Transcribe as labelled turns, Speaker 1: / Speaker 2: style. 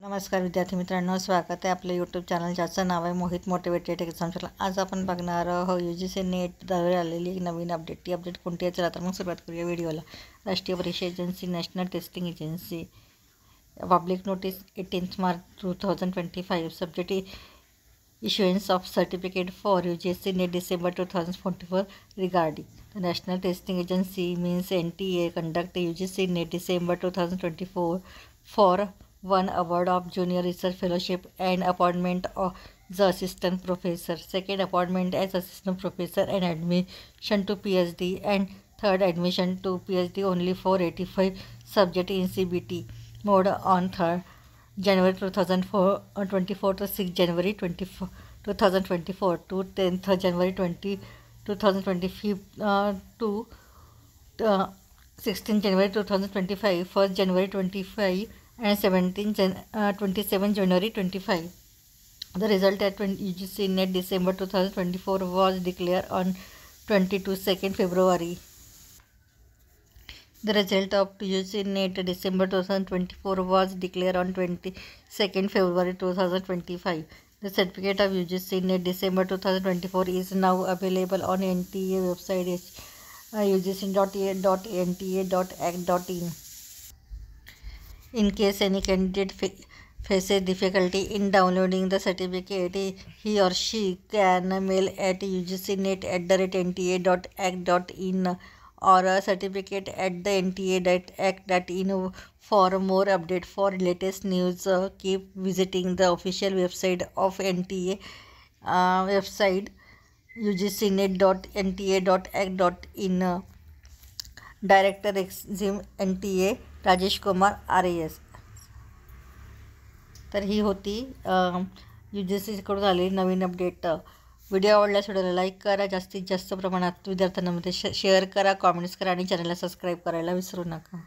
Speaker 1: नमस्कार विद्यार्थी मित्रांनो, स्वागत आहे आपल्या यूट्यूब चॅनल ज्याचं नाव आहे मोहित मोटिवेटेड एक्झाम चॅनल। आज आपण बघणार आहोत UGC नेट द्वारे आलेली एक नवीन अपडेट। ती अपडेट कोणती आहे चला तर मग सुरुवात करूया व्हिडिओला। राष्ट्रीय परीक्षा agency, national testing agency, public notice 18 March 2025, subject issuance of certificate for UGC NET December 2024 regarding the National Testing Agency means NTA conduct UGC NET December 2024 for one award of junior research fellowship and appointment of the assistant professor, second appointment as assistant professor and admission to PhD, and third admission to PhD only for 85 subject in CBT mode on 3rd January 2024 to 6 January 2024 to 10th January 2025 to 16 January 2025, 1st January 25 and 27 January 25. The result at UGC NET December 2024 was declared on 2nd February. The result of UGC NET December 2024 was declared on 22nd February 2025. The certificate of UGC NET December 2024 is now available on NTA website ugc.nta.act.in. In case any candidate faces difficulty in downloading the certificate, he or she can mail at ugcnet@nta.act.in or a certificate at the nta.act.in. For more update for latest news, keep visiting the official website of NTA website ugcnet.nta.act.in. Director Exim NTA Rajesh Kumar RAS। तर ही होती UGCकडून आलेली नवीन update. Video आवडल्यास व्हिडिओला like करा, जास्तीत जास्त प्रमाणात विद्यार्थ्यांमध्ये शेअर करा, कॉमेंट्स करा आणि चॅनलला सबस्क्राईब करायला विसरू नका।